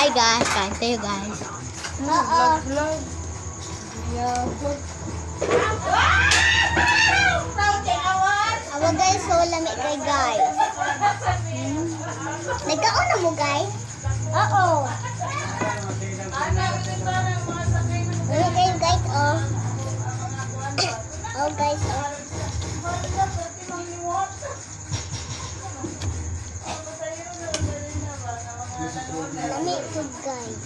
Hi guys, kain tayo guys. Vlog. Awa guys, so lamig kay guys. Nagkaon na mo guys? Oo. Lamig kayo guys, oh. Oh guys, oh. Lamig to guys.